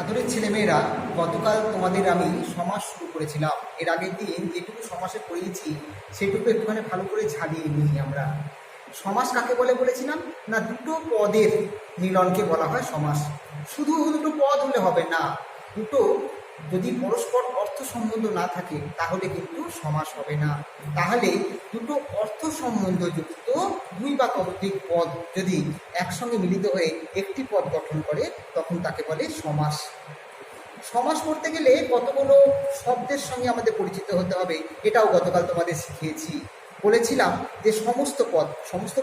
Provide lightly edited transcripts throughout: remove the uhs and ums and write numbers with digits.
আদরের ছেলেমেয়েরা, গতকাল তোমাদের আমি সমাস শুরু করেছিলাম। এর আগের দিন যেটুকু সমাসে পড়িয়েছি সেটুকু একটুখানি ভালো করে ঝালিয়ে নিই আমরা। সমাস কাকে বলে বলেছিলাম না, দুটো পদের মিলনকে বলা হয় সমাস। শুধু দুটো পদ হলে হবে না, দুটো যদি পরস্পর অর্থ সম্বন্ধ না থাকে তাহলে কিন্তু সমাস হবে না। তাহলে দুটো অর্থ সম্বন্ধযুক্ত দুই বা ততোধিক পদ যদি একসঙ্গে মিলিত হয়ে একটি পদ গঠন করে তখন তাকে বলে সমাস। সমাস করতে গেলে কতগুলো শব্দের সঙ্গে আমাদের পরিচিত হতে হবে, এটাও গতকাল তোমাদের শিখিয়েছি। বলেছিলাম যে সমস্ত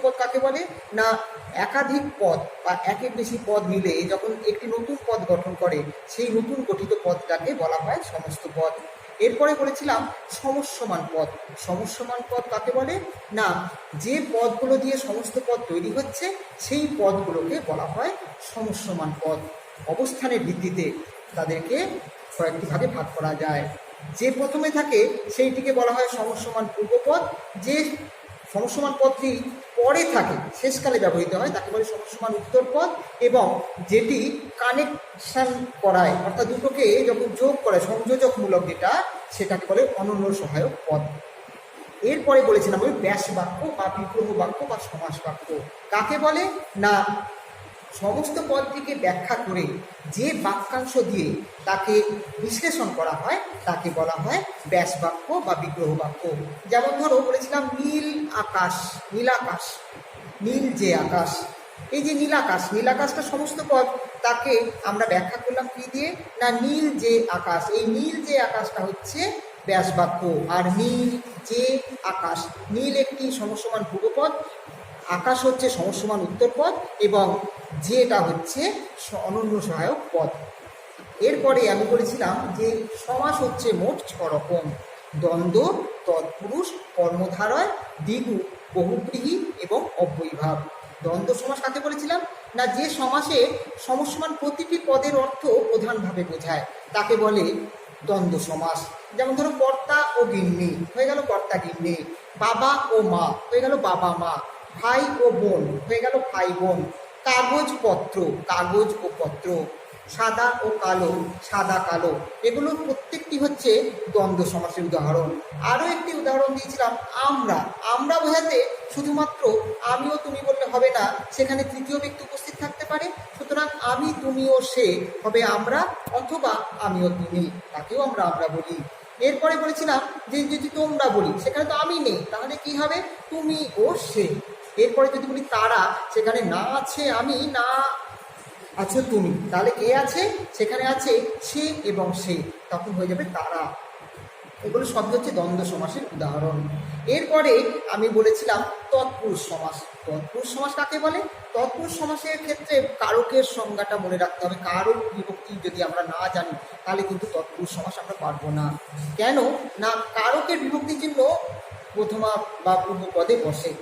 পদ কাকে বলে না, একাধিক পদ বা একের বেশি পদ মিলে যখন একটি নতুন পদ গঠন করে সেই নতুন গঠিত পদটাকে বলা হয় সমস্ত পদ। এরপরে বলেছিলাম সমস্যমান পদ। সমস্যমান পদ কাকে বলে না, যে পদগুলো দিয়ে সমস্ত পদ তৈরি হচ্ছে সেই পদগুলোকে বলা হয় সমস্যমান পদ। অবস্থানের ভিত্তিতে তাদেরকে কয়েকটি ভাগে ভাগ করা যায়। যে প্রথমে থাকে সেইটিকে বলা হয় সমস্যমান পূর্বপদ। যে সমস্যমান পদটি পরে থাকে, শেষকালে ব্যবহৃত হয়, তাকে বলে সমস্যমান উত্তরপদ। এবং যেটি কানেকশন করায়, অর্থাৎ দুটোকে যখন যোগ করে সংযোজকমূলক যেটা, সেটাকে বলে অনন্য সহায়ক পদ। এরপরে বলেছিলাম ওই ব্যাস বাক্য বা বিগ্রহ বাক্য বা সমাস বাক্য কাকে বলে না, সমস্ত পদটিকে ব্যাখ্যা করে যে বাক্যাংশ দিয়ে তাকে বিশ্লেষণ করা হয় তাকে বলা হয় ব্যাস বাক্য বা বিগ্রহ বাক্য। যেমন ধরো বলেছিলাম নীল আকাশ, নীলাকাশ, নীল যে আকাশ, এই যে নীলাকাশ, নীলাকাশটা সমস্ত পদ, তাকে আমরা ব্যাখ্যা করলাম কি দিয়ে না, নীল যে আকাশ। এই নীল যে আকাশটা হচ্ছে ব্যাস বাক্য। আর নীল যে আকাশ, নীল একটি সমস্যমান পূর্বপদ, আকাশ হচ্ছে সমস্যমান উত্তরপদ এবং যেটা হচ্ছে অনন্য সহায়ক পদ। এরপরে আমি বলেছিলাম যে সমাস হচ্ছে মোট 6 রকম: দ্বন্দ্ব, তৎপুরুষ, কর্মধারয়, দ্বিগু, বহুব্রীহি এবং অব্যয়ীভাব। দ্বন্দ্ব সমাস কাকে বলেছিলাম না, যে সমাসে সমস্যমান প্রতিটি পদের অর্থ প্রধানভাবে বোঝায় তাকে বলে দ্বন্দ্ব সমাস। যেমন ধরো কর্তা ও গিন্নি হয়ে গেল কর্তা গিন্নি, বাবা ও মা হয়ে গেল বাবা মা, ভাই ও বোন হয়ে গেল ভাই বোন, কাগজ পত্র, কাগজ ও পত্র, সাদা ও কালো, সাদা কালো। এগুলো প্রত্যেকটি হচ্ছে দ্বন্দ্ব সমাসের উদাহরণ। আরও একটি উদাহরণ দিয়েছিলাম আমরা। আমরা বোঝাতে শুধুমাত্র আমি ও তুমি বললে হবে না, সেখানে তৃতীয় ব্যক্তি উপস্থিত থাকতে পারে। সুতরাং আমি, তুমি ও সে হবে আমরা, অথবা আমি ও তুমি, তাকেও আমরা আমরা বলি। এরপরে বলেছিলাম যে যদি তোমরা বলি, সেখানে তো আমি নেই, তাহলে কি হবে তুমি ও সে। এরপরে যদি বলি তারা, সেখানে না আছে আমি, না আছো তুমি, তাহলে কে আছে সেখানে আছে সে এবং সে, তখন হয়ে যাবে তারা। এগুলো শব্দ হচ্ছে দ্বন্দ্ব সমাসের উদাহরণ। এরপরে আমি বলেছিলাম তৎপুরুষ সমাস। তৎপুরুষ সমাস কাকে বলে? তৎপুরুষ সমাসের ক্ষেত্রে কারকের সংজ্ঞাটা মনে রাখতে হবে। কারক বিভক্তি যদি আমরা না জানি তাহলে কিন্তু তৎপুরুষ সমাস আমরা পারবো না। কেন না, কারকের বিভক্তি চিহ্ন প্রথমা বা পূর্ব পদে বসে।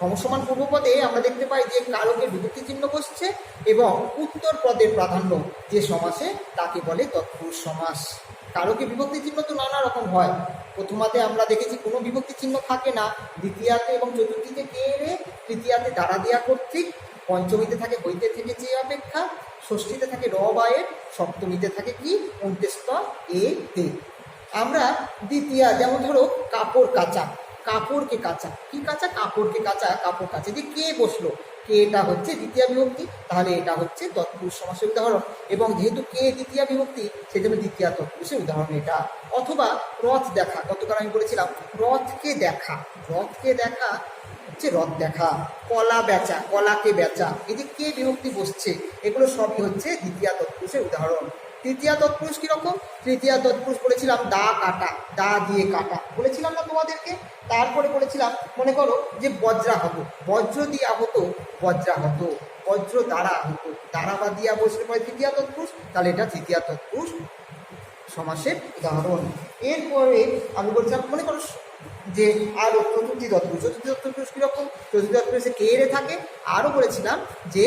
সমসমান পূর্বপদে আমরা দেখতে পাই যে কারকের বিভক্তি চিহ্ন বসছে এবং উত্তর পদের প্রাধান্য যে সমাসে তাকে বলে তৎপুরুষ সমাস। কারকের বিভক্তি চিহ্ন তো নানা রকম হয়। প্রথমাতে আমরা দেখেছি কোনো বিভক্তি চিহ্ন থাকে না, দ্বিতীয়াতে এবং চতুর্থীতে কে রে, তৃতীয়াতে দ্বারা দেয়া কর্তৃক, পঞ্চমীতে থাকে হইতে থেকে চেয়ে অপেক্ষা, ষষ্ঠীতে থাকে র বা এর, সপ্তমীতে থাকে কি অন্ত্যেস্ত এ তে। আমরা দ্বিতীয়া, যেমন ধরো কাপড় কাচা, কাপড়কে কাচা, কি কাচা, কাপড়কে কাচা, কাপড় কাচা, যে কে বসলো, কে এটা হচ্ছে দ্বিতীয় বিভক্তি, তাহলে এটা হচ্ছে তৎপুরুষ সমাসের উদাহরণ। এবং যেহেতু কে দ্বিতীয় বিভক্তি সেই জন্য দ্বিতীয় তৎপুরুষের উদাহরণ এটা। অথবা রথ দেখা, গতকাল আমি বলেছিলাম রথকে দেখা, রথকে দেখা হচ্ছে রথ দেখা। কলা বেচা, কলাকে বেচা, এই যে কে বিভক্তি বসছে এগুলো সবই হচ্ছে দ্বিতীয় তৎপুরুষের উদাহরণ। তৃতীয় তৎপুরুষ কীরকম? তৃতীয় তৎপুরুষ বলেছিলাম দা কাটা, দা দিয়ে কাটা বলেছিলাম না তোমাদেরকে। তারপরে বলেছিলাম মনে করো যে বজ্রাহত, বজ্র দিয়ে আহত, বজ্রাহত, বজ্র দ্বারা আহত, দ্বারা বা দিয়া বসলে পরে তৃতীয় তৎপুরুষ, তাহলে এটা তৃতীয় তৎপুরুষ সমাসের উদাহরণ। এরপরে আমি বলছিলাম মনে করো যে আরও চতুর্থী তৎপুরুষ, চতুর্থী তৎপুরুষ কীরকম? চতুর্থী তৎপুরুষে কে রে থাকে, আরও বলেছিলাম যে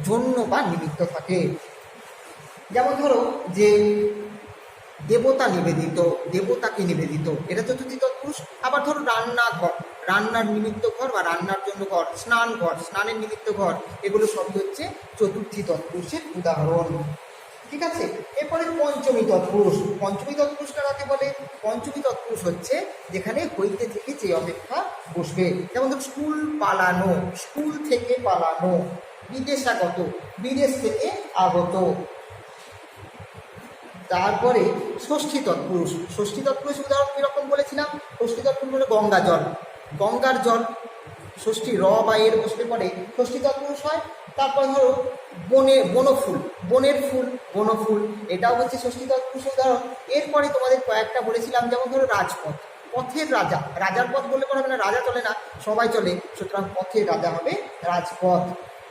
জন্য বা নিমিত্ত থাকে। যেমন ধরো যে দেবতা নিবেদিত, দেবতাকে নিবেদিত, এটা চতুর্থী তৎপুরুষ। আবার ধরো রান্নাঘর, রান্নার নিমিত্ত ঘর বা রান্নার জন্য ঘর, স্নান ঘর, স্নানের নিমিত্ত ঘর, এগুলো সবই হচ্ছে চতুর্থী তৎপুরুষের উদাহরণ। ঠিক আছে। এরপরে পঞ্চমী তৎপুরুষ। পঞ্চমী তৎপুরুষটা কাকে বলে? পঞ্চমী তৎপুরুষ হচ্ছে যেখানে হইতে থেকে যে অপেক্ষা বসবে। যেমন ধরো স্কুল পালানো, স্কুল থেকে পালানো। বিদেশাগত, বিদেশ থেকে আগত। তারপরে ষষ্ঠী তৎপুরুষ। ষষ্ঠী তৎপুরুষ উদাহরণ কীরকম বলেছিলাম? ষষ্ঠী তৎপুরুষ হলো গঙ্গা জল, গঙ্গার জল। ষষ্ঠী র বা এর বসলে পরে ষষ্ঠী তৎপুরুষ হয়। তারপর ধরো বনফুল, বনের ফুল, বনফুল, এটাও হচ্ছে ষষ্ঠী তৎপুরুষ উদাহরণ। এরপরে তোমাদের কয়েকটা বলেছিলাম, যেমন ধরো রাজপথ, পথের রাজা। রাজার পথ বললে পরে হবে না, রাজা চলে না, সবাই চলে, সুতরাং পথের রাজা হবে রাজপথ।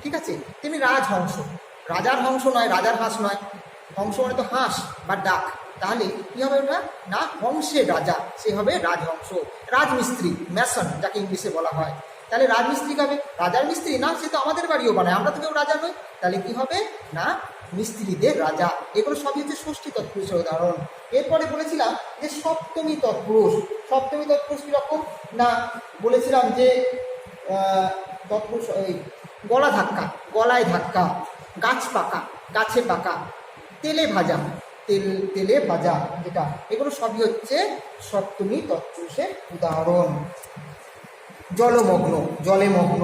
ঠিক আছে। তেমনি রাজহংস, রাজার হংস নয়, রাজার হাঁস নয়। হংস মানে তো হাঁস বা ডাক, তাহলে কী হবে ওটা? না, হংসের রাজা, সে হবে রাজহংস। রাজমিস্ত্রি, ম্যাসন যাকে ইংলিশে বলা হয়, তাহলে রাজমিস্ত্রি হবে, রাজার মিস্ত্রি না, সে তো আমাদের বাড়িও বানায়, আমরা তো কেউ রাজা নই, তাহলে কি হবে? না, মিস্ত্রিদের রাজা। এগুলো সবই হচ্ছে ষষ্ঠী তৎপুরুষের উদাহরণ। এরপরে বলেছিলাম যে সপ্তমী তৎপুরুষ। সপ্তমী তৎপুরুষ কীরকম? না, বলেছিলাম যে তৎপুরুষ এই গলা ধাক্কা, গলায় ধাক্কা, গাছ পাকা, গাছে পাকা, তেলে ভাজা, তেলে ভাজা, যেটা, এগুলো সবই হচ্ছে সপ্তমী তৎপুরুষের উদাহরণ। জলমগ্ন, জলে মগ্ন,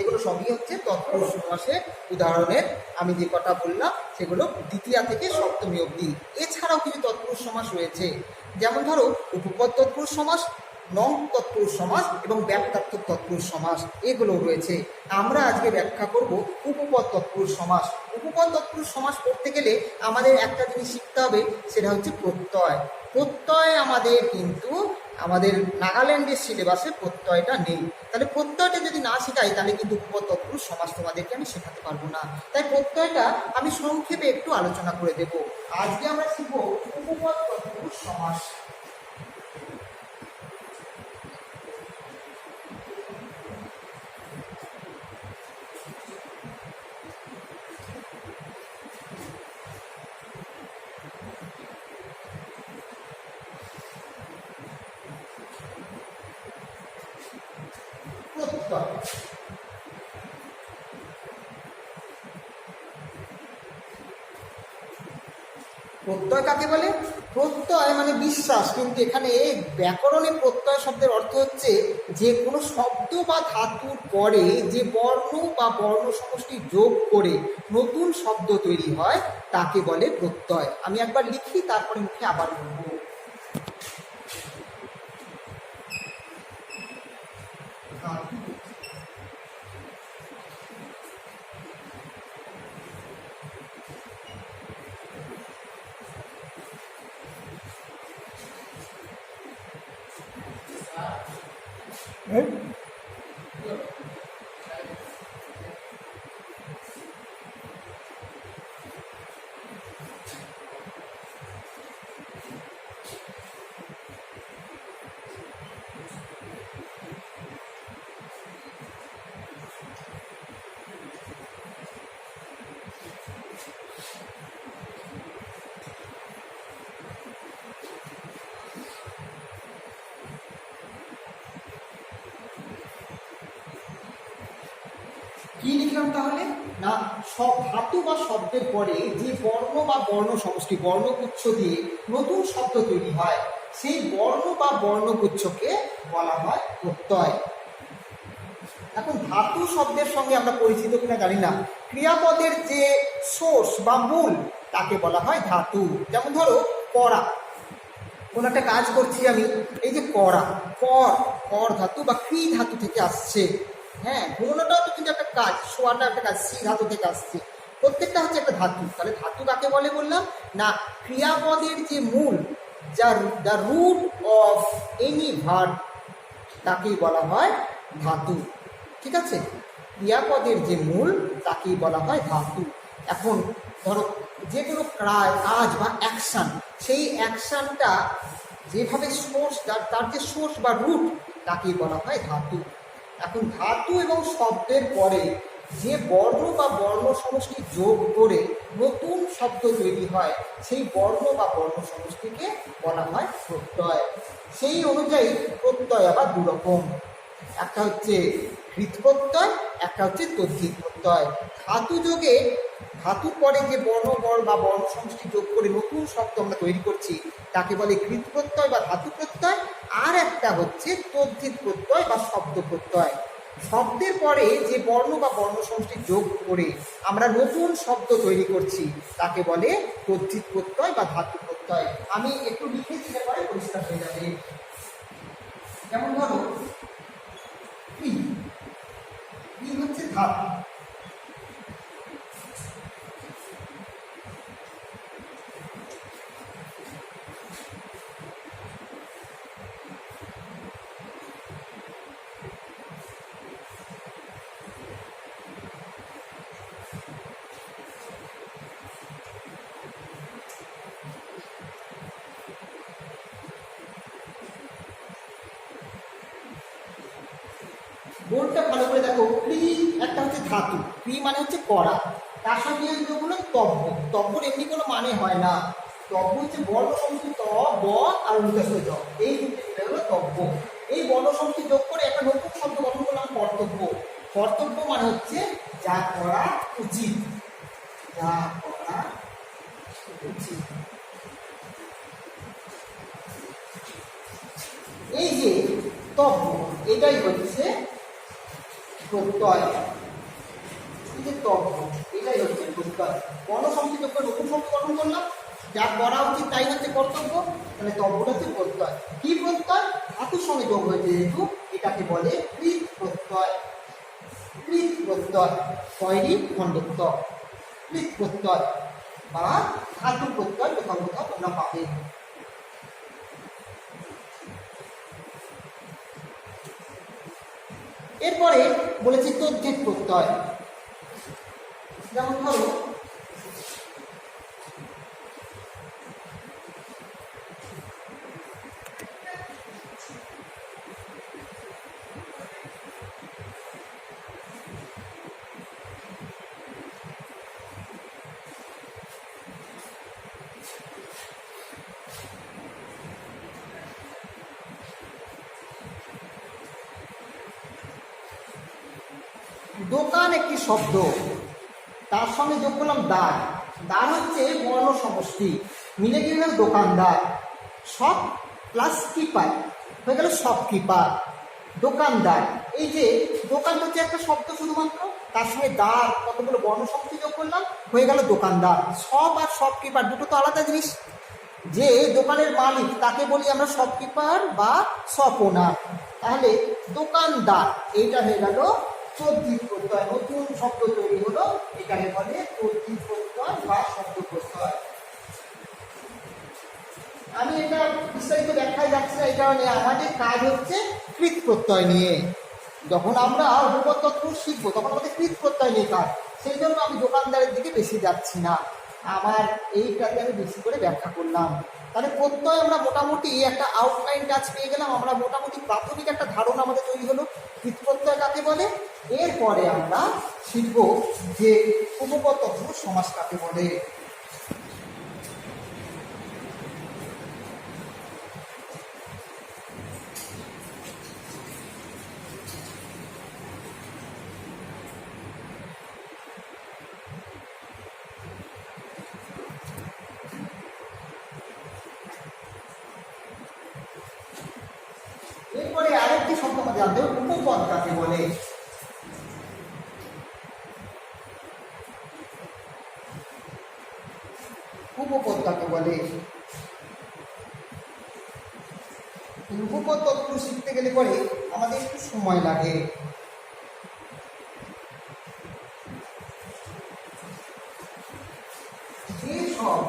এগুলো সবই হচ্ছে তৎপুরুষ সমাসের উদাহরণের। আমি যে কটা বললাম সেগুলো দ্বিতীয়া থেকে সপ্তমী অবধি। এছাড়াও কিছু তৎপুরুষ সমাস রয়েছে, যেমন ধরো উপপদ তৎপুরুষ সমাস, নং তৎপুরুষ সমাস এবং ব্যাপ্তার্থক তৎপুরুষ সমাস, এগুলো রয়েছে। আমরা আজকে ব্যাখ্যা করব উপপদ তৎপুরুষ সমাস। উপপদ তৎপুরুষ সমাস করতে গেলে আমাদের একটা জিনিস শিখতে হবে, সেটা হচ্ছে প্রত্যয়। প্রত্যয় আমাদের কিন্তু আমাদের নাগাল্যান্ডের সিলেবাসে প্রত্যয়টা নেই। তাহলে প্রত্যয়টা যদি না শেখাই তাহলে কিন্তু উপপদ তৎপুরুষ সমাস তোমাদেরকে আমি শেখাতে পারবো না। তাই প্রত্যয়টা আমি সংক্ষেপে একটু আলোচনা করে দেব। আজকে আমরা শিখব উপপদ তৎপুরুষ সমাস। প্রত্যয় কাকে বলে? প্রত্যয় মানে বিশ্বাস, কিন্তু এখানে ব্যাকরণে প্রত্যয় শব্দের অর্থ হচ্ছে যে কোনো শব্দ বা ধাতুর পরে যে বর্ণ বা বর্ণ সমষ্টি যোগ করে নতুন শব্দ তৈরি হয় তাকে বলে প্রত্যয়। আমি একবার লিখি, তারপরে মুখে আবার বলবো। কি লিখলাম তাহলে? না, সব ধাতু বা শব্দের পরে যে বর্ণ বা বর্ণ সমষ্টি, বর্ণগুচ্ছ দিয়ে নতুন শব্দ তৈরি হয় সেই বর্ণ বা বর্ণগুচ্ছকে বলা হয় প্রত্যয়। এখন ধাতু শব্দের সঙ্গে আমরা পরিচিত কিনা জানি না, ক্রিয়াপদের যে সোর্স বা মূল তাকে বলা হয় ধাতু। যেমন ধরো করা, কোনো একটা কাজ করছি আমি, এই যে করা, কর, কর ধাতু বা ক্রি ধাতু থেকে আসছে। হ্যাঁ, ঘূর্ণটাও তো কিন্তু একটা কাজ, শোয়াটা একটা কাজ, সি ধাতু থেকে আসছে, প্রত্যেকটা হচ্ছে একটা ধাতু। তাহলে ধাতু কাকে বলে বললাম? না, ক্রিয়াপদের যে মূল, যার the root of any verb, তাকেই বলা হয় ধাতু। ঠিক আছে, ক্রিয়াপদের যে মূল তাকেই বলা হয় ধাতু। এখন ধরো যে কোনো কাজ বা অ্যাকশান, সেই অ্যাকশানটা যেভাবে সোর্স, তার যে সোর্স বা রুট তাকেই বলা হয় ধাতু। এখন ধাতু এবং শব্দের পরে যে বর্ণ বা বর্ণ সমষ্টি যোগ করে নতুন শব্দ তৈরি হয় সেই বর্ণ বা বর্ণ সমষ্টিকে বলা হয় প্রত্যয়। সেই অনুযায়ী প্রত্যয় আবার দুরকম, একটা হচ্ছে হৃৎ প্রত্যয়, একটা হচ্ছে তদ্ধিত প্রত্যয়। ধাতুর পরে যে বর্ণগড় বা বর্ণ সমষ্টি যোগ করে নতুন শব্দ আমরা তৈরি করছি তাকে বলে কৃৎ প্রত্যয় বা ধাতু প্রত্যয়। আর একটা হচ্ছে তদ্ধিত প্রত্যয় বা শব্দ প্রত্যয়। শব্দের পরে যে বর্ণ বা বর্ণ সমষ্টি যোগ করে আমরা নতুন শব্দ তৈরি করছি তাকে বলে তদ্ধিত প্রত্যয় বা ধাতু প্রত্যয়। আমি একটু লিখে দিলে পরে পরিষ্কার হয়ে যাবে। যেমন ধরো হচ্ছে ধাতু। বোর্ডটা ভালো করে দেখো। ক্রি একটা হচ্ছে ধাতু, ক্রি মানে হচ্ছে করা, তার সঙ্গে হলো তব্য। তব্যর এমনি কোনো মানে হয় না। তব্য হচ্ছে বর্ণ সমষ্টি ত, ব আর অনুদাস্ত জ, এই দুটো মিলে হলো তব্য। এই বর্ণ সমষ্টি যোগ করে একটা নতুন শব্দ গঠন করলাম কর্তব্য। কর্তব্য মানে হচ্ছে যা করা উচিত, যা করা উচিত। এই যে তব্য, এটাই হচ্ছে প্রত্যয়। এই যে তব্য, এটাই হচ্ছে প্রত্যয়। বর্ণ সমষ্টি যোগ করে নতুন শব্দ গঠন করলাম, যা করা উচিত তাই হচ্ছে কর্তব্য। তাহলে তব্যটা হচ্ছে প্রত্যয়। কি প্রত্যয়? ধাতুর সঙ্গে যোগ হয়েছে যেহেতু, এটাকে বলে কৃৎ প্রত্যয়। কৃৎ প্রত্যয়, কয়রি খণ্ডত্ব, কৃৎ প্রত্যয় বা ধাতু প্রত্যয় কোথাও কোথাও তোমরা পাবে। এরপরে বলেছি তদ্ধিত প্রত্যয়। যেমন ধরো দোকান একটি শব্দ, তার সঙ্গে যোগ করলাম দ্বার। দ্বার হচ্ছে বর্ণ সমষ্টি, মিলে গিয়ে গেল দোকানদার। শপ প্লাস কিপার হয়ে গেল শপকিপার। দোকানদার, এই যে দোকান হচ্ছে একটা শব্দ শুধুমাত্র, তার সঙ্গে দ্বার কতগুলো বর্ণ সমষ্টি যোগ করলাম, হয়ে গেল দোকানদার। শপ আর শপকিপার দুটো তো আলাদা জিনিস। যে দোকানের মালিক তাকে বলি আমরা শপকিপার বা শপ ওনার। তাহলে দোকানদার, এইটা হয়ে গেল তদ্ধিত প্রত্যয়। নতুন শব্দ তৈরি হলো, এটাকে বলে তদ্ধিত প্রত্যয় বা শব্দ প্রত্যয়। আমি এটা বিস্তারিত ব্যাখ্যায় যাচ্ছি না, এটা নিয়ে আমাদের কাজ হচ্ছে কৃৎ প্রত্যয় নিয়ে। যখন আমরা উপপাদ্য শিখবো তখন আমাদের কৃৎ প্রত্যয় নিয়ে কাজ, সেই জন্য আমি দোকানদারের দিকে বেশি যাচ্ছি না, আমার এইটাকে আমি বেশি করে ব্যাখ্যা করলাম। তাহলে প্রত্যয় আমরা মোটামুটি একটা আউটলাইন টাচ পেয়ে গেলাম, আমরা মোটামুটি প্রাথমিক একটা ধারণা আমাদের তৈরি হলো কৃৎ প্রত্যয় কাকে বলে। এরপরে আমরা শিখব যে উপপদ তৎপুরুষ সমাস কাকে বলে। এরপরে আরেকটি শব্দ আমাদের জানতে হবে, উপপদ কাকে বলে। উপপদ কাকে বলে? উপপদ তৎপুরুষ শিখতে গেলে পরে আমাদের একটু সময় লাগে। যে সব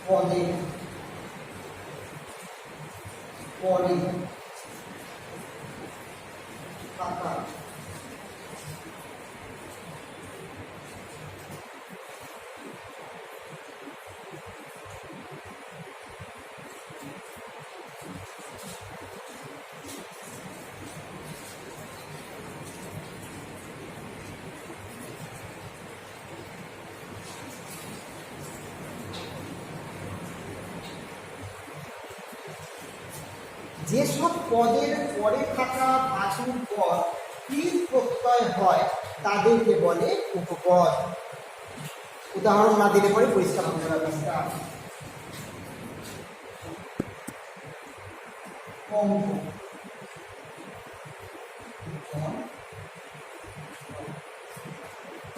পদে পরে থাকা যেসব পদের পরে থাকা ধাতুর পর কৃৎ প্রত্যয় হয় তাদেরকে বলে উপপদ। উদাহরণ না দিলে পরে পরিষ্কার হবে না ব্যাপারটা। পঙ্ক,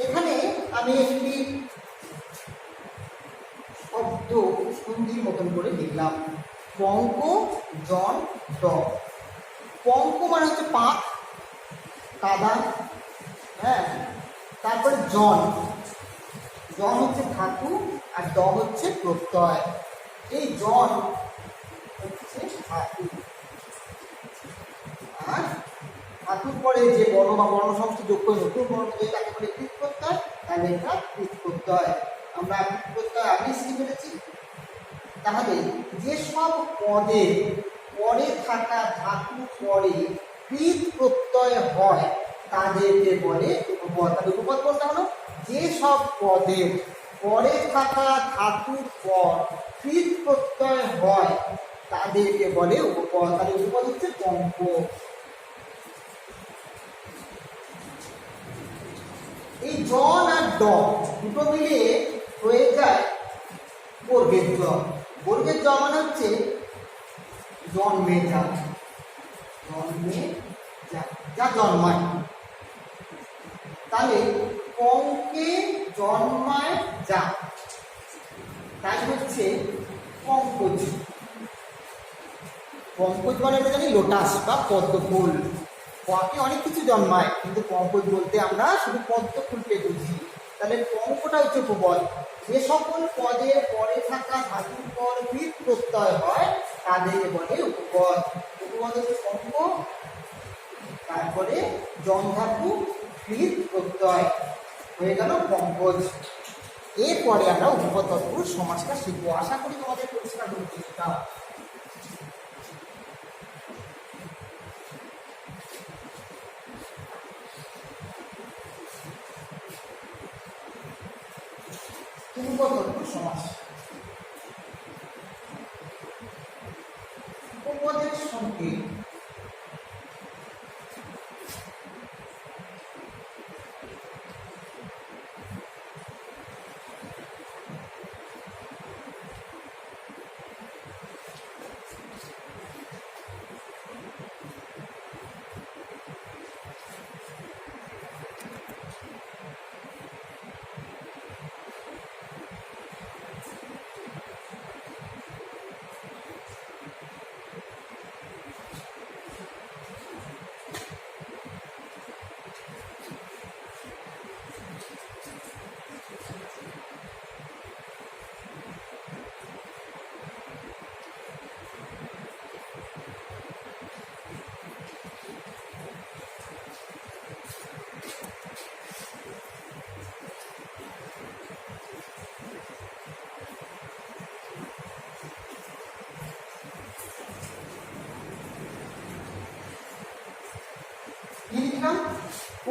এখানে আমি একটি শব্দ সন্ধির মতন করে লিখলাম, পঙ্ক জন ড। পঙ্ক মানে হচ্ছে পাক, কাদা, হ্যাঁ। তারপরে জন, জন হচ্ছে ধাতু আর ড হচ্ছে প্রত্যয়। এই জন হচ্ছে ধাতু, আর ধাতুর পরে যে বর্ণ বা বর্ণ সমষ্টি যোগ করে নতুন বর্ণ দিয়ে তাকে বলে কৃত প্রত্যয়, তাহলে এটা কৃত প্রত্যয়। আমরা কৃত প্রত্যয় আগে শিখে ফেলেছি। তাহলে যেসব পদে পরে থাকা ধাতু পরে কৃত প্রত্যয় হয় তাদেরকে বলে উপপদ। তাহলে উপপদ বলতে হলো যেসব পদের পরে থাকা ধাতুর পর কৃত প্রত্যয় হয় তাদেরকে বলে উপপদ। তাহলে উপপদ হচ্ছে পঙ্ক। এই জন আর ড দুটো মিলে হয়ে যায় বর্গের জ। বর্গের জ মানে হচ্ছে জন্মে যা, জন্মে যা, যা জন্মায়। তাহলে পঙ্কে জন্মায় যা, তাই হচ্ছে পঙ্কজ। পঙ্কজ মানে আমরা জানি লোটাস বা পদ্ম ফুল। পঙ্কে অনেক কিছু জন্মায়, কিন্তু পঙ্কজ বলতে আমরা শুধু পদ্ম ফুলকে বুঝি। তাহলে পঙ্কটা হচ্ছে উপপদ। যে সকল পদের পরে থাকা ধাতুর পর কৃত প্রত্যয় হয় তাদেরকে বলে উপপদ। উপপদ হচ্ছে পঙ্ক, তারপরে জন ধাতু কৃত প্রত্যয়, হয়ে গেল পঙ্কজ। এরপরে আমরা উপপদ তৎপুরুষ সমাসটা শিখবো। আশা করি তোমাদের পরিষ্কার হলো কিছুটা। উপপদ তৎপুরুষ সমাস। উপপদের সঙ্গে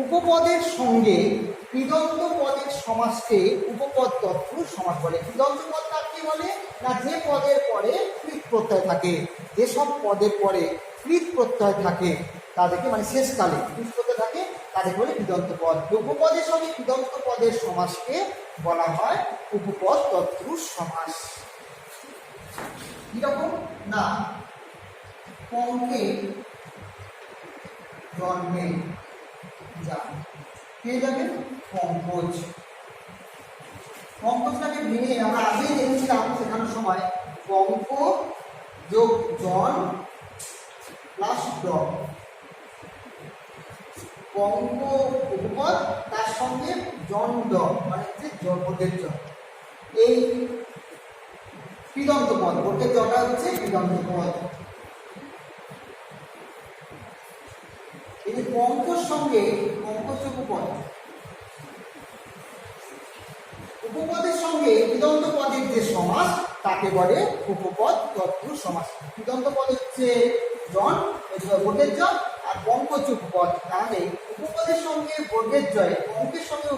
উপপদের সঙ্গে কৃদন্ত পদের সমাসকে উপপদ তৎপুরুষ সমাস বলে। কৃদন্ত পদ কাকে বলে? না, যে পদের পরে কৃত প্রত্যয় থাকে। যেসব পদের পরে কৃত প্রত্যয় থাকে তাদেরকে, মানে শেষকালে কৃত প্রত্যয় থাকে তাদেরকে বলে কৃদন্ত পদ। উপপদের সঙ্গে কৃদন্ত পদের সমাসকে বলা হয় উপপদ তৎপুরুষ সমাস। কিরকম? না, পঙ্কে জন্মে যা, পেয়ে যাবেন পঙ্কজ। পঙ্কজটাকে ভেঙে আমরা আগেই দেখেছিলাম শেখানোর সময়, পঙ্ক যোগ জন প্লাস ড। পঙ্ক উপপদ, তার সঙ্গে জন ড মানে হচ্ছে জগতের জ। এই কৃদন্ত পদ, বর্গের জটা হচ্ছে কৃদন্ত পদ। এই পঙ্কর সঙ্গে পঙ্কজ উপপদ, উপপদের সঙ্গে কৃদন্ত পদের যে সমাস তাকে বলে উপপদ তৎপুরুষ সমাস। কৃদন্ত পদ হচ্ছে জন, বর্গের জ, আর পঙ্কজ উপপদ। তাহলে উপপদের সঙ্গে বর্গের জয়, পঙ্কের সঙ্গে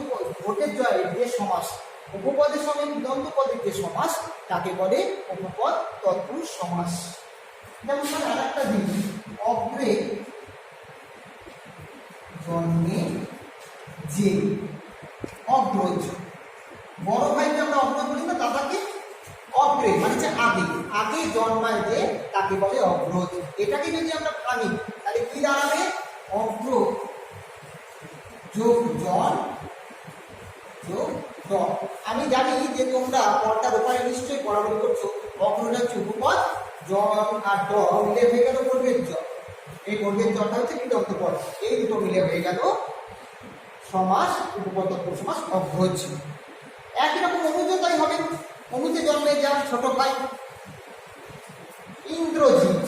বর্গের জয় যে সমাস, উপপদের সঙ্গে কৃদন্ত পদের যে সমাস তাকে বলে উপপদ তৎপুরুষ সমাস। যেমন আর একটা দিন, অগ্রে জন্মে যে অগ্রজ, বড় ভাইকে আমরা অগ্রজ বলি না, দাদাকে অগ্রে মানে যে আগে আগে জন্মায় যে তাকে বলে অগ্রজ। এটাকে যদি আমরা ভাঙি তাহলে কি দাঁড়াবে? অগ্র যোগ জন যোগ ড। আমি জানি যে তোমরা পর্দার ওপারে নিশ্চয়ই পড়াশোনা করছো। অগ্রটা হচ্ছে উপপদ, জন আর ড মিলে হয়ে গেল বর্গের জ। এই বর্গের জটা হচ্ছে কৃদন্ত পদ, এই দুটো মিলে হয়ে গেল সমাস, উপপদ তৎপুরুষ সমাস অগ্রজ। একই রকম অনুজ তাই হবে। অনুজে জন্মে যার ছোট ভাই ইন্দ্রজিৎ।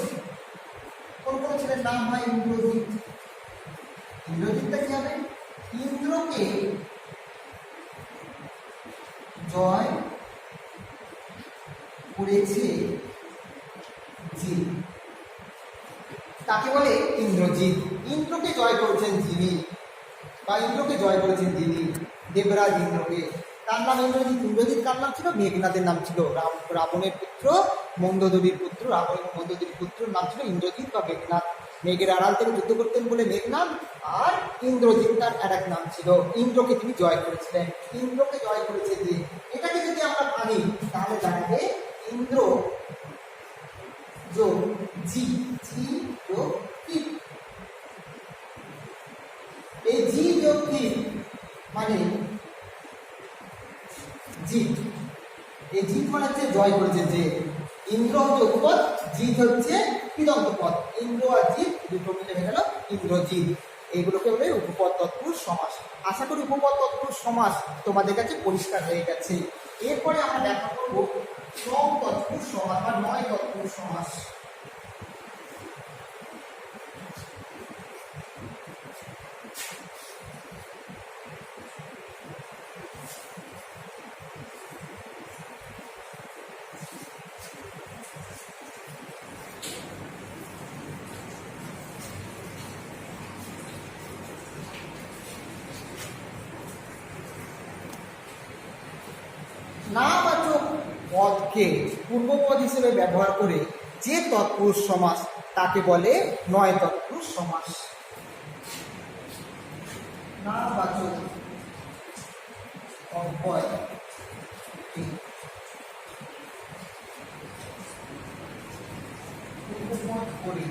কোন কোন ছেলের নাম হয় ইন্দ্রজিৎ? ইন্দ্রজিৎটা কি হবে? ইন্দ্রকে জয় করেছে যে, তাকে বলে ইন্দ্রজিৎ। ইন্দ্রকে জয় করেছেন যিনি, বা ইন্দ্রকে জয় করেছেন যিনি, দেবরাজ ইন্দ্রকে, তার নাম ইন্দ্রজিৎ। ইন্দ্রজিৎ কার নাম ছিল? মেঘনাদের নাম ছিল। রাবণের পুত্র, মন্দোদরীর পুত্র, রাবণ এবং মন্দোদরীর পুত্রের নাম ছিল ইন্দ্রজিৎ বা মেঘনাদ। মেঘের আড়াল থেকে যুদ্ধ করতেন বলে মেঘনাদ, আর ইন্দ্রজিৎ তার আর এক নাম ছিল। ইন্দ্রকে তিনি জয় করেছিলেন। ইন্দ্রকে জয় করেছে যে, এটাকে যদি আমরা ভাঙি তাহলে দাঁড়াবে ইন্দ্র যোগ জি, জি যোগ কি। এই জি যোগ কি মানে জিত। এই জিত মানে হচ্ছে জয় করেছে যে। ইন্দ্র হচ্ছে উপপদ, জিত হচ্ছে কৃদন্ত পদ। ইন্দ্র আর জিত দুটো মিলে হয়ে গেল ইন্দ্রজিৎ। এইগুলোকে বলে উপপদ তৎপুরুষ সমাস। আশা করি উপপদ তৎপুরুষ সমাস তোমাদের কাছে পরিষ্কার হয়ে গেছে। এরপরে আমরা দেখা করব নয় তৎপুরুষ সমাস বা নয় তৎপুরুষ সমাস। নাবাচক পদকে পূর্বপদ হিসেবে ব্যবহার করে যে তৎপুরুষ সমাস তাকে বলে নয় তৎপুরুষ সমাস। নাবাচক অব্যয় পূর্বপদ করে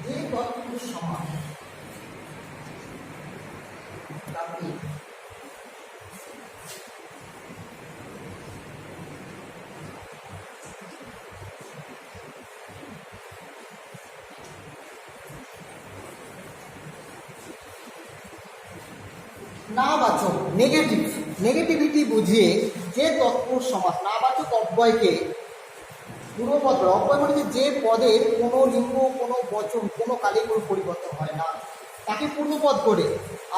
যে তৎপুরুষ সমাস তাকে নাবাচক নেগেটিভিটি বুঝিয়ে যে তৎপুরুষ সমাস নাবাচক অব্যয়কে পূর্বপদ, অব্যয় মানে যে পদের কোনো লিঙ্গ, কোনো বচন, কোনো কালে কোনো পরিবর্তন হয় না, তাকে পূর্বপদ করে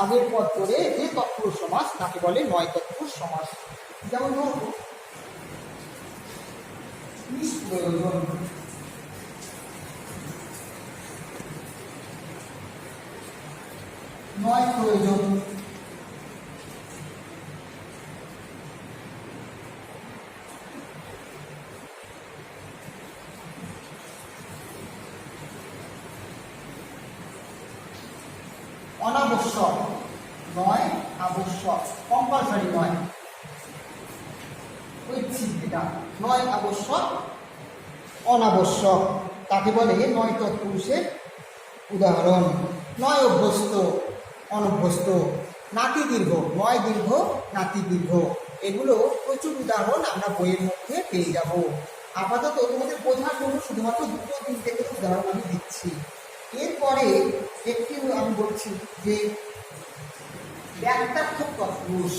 আগের পদ করে যে তৎপুরুষ সমাস তাকে বলে নয় তৎপুরুষ সমাস। যেমন ধরো নিষ্প্রয়োজন, নয় প্রয়োজন, অনাবশ্যক, নয় আবশ্যক, কম্পালসারি নয়, ঐচ্ছিক, এটা নয় আবশ্যক অনাবশ্যক, তাকে বলে নয় তৎপুরুষের উদাহরণ। নয় অভ্যস্ত, অনভ্যস্ত, নাতি দীর্ঘ, নয় দীর্ঘ, নাতি দীর্ঘ, এগুলো প্রচুর উদাহরণ আমরা বইয়ের মধ্যে পেয়ে যাব। আপাতত তোমাদের বোঝার জন্য শুধুমাত্র দুটো দিন থেকে উদাহরণ আমি দিচ্ছি। এরপরে একটি আমি বলছি যে ব্যাখ্যার্থক তৎপুরুষ।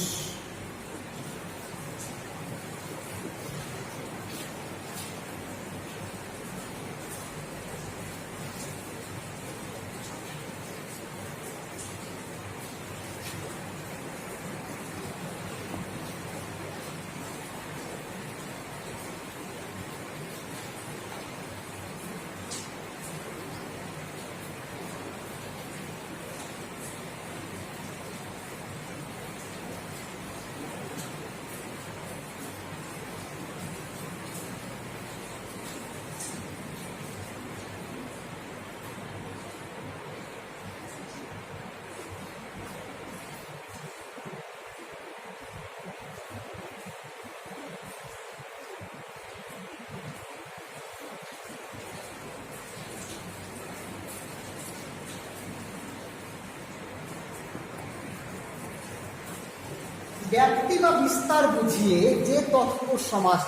ব্যাপ্তি বা বিস্তার বুঝিয়ে যে তৎপুরুষ সমাস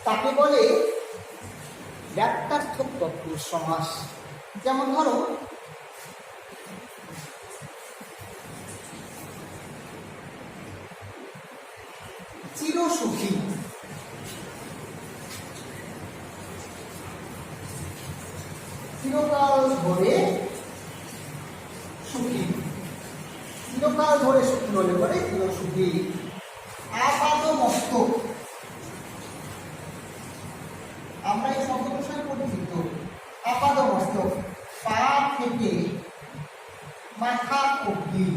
তাকে বলে ব্যাপ্তার্থক তৎপুরুষ সমাস। যেমন ধরো চিরসুখী, চিরকাল ধরে সুখী, চিরকাল ধরে সুখী হলে পরে চিরসুখী। আপাদ মস্তক, আমরা এই শব্দটার সঙ্গে পরিচিত। আপাদ মস্তক, পা থেকে মাথা অবধি।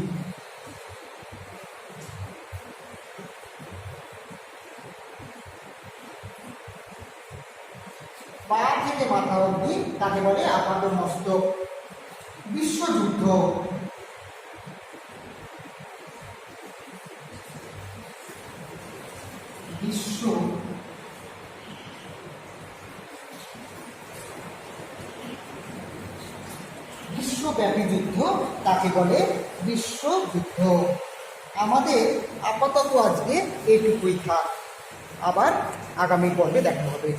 পা থেকে মাথা অবধি তাকে বলে আপাদ মস্তক। বিশ্বযুদ্ধ, বিশ্ব বিশ্বব্যাপী যুদ্ধ তাকে বলে বিশ্বযুদ্ধ। আমাদের আপাতত আজকে এটুকুই থাক, আবার আগামী পর্বে দেখা হবে।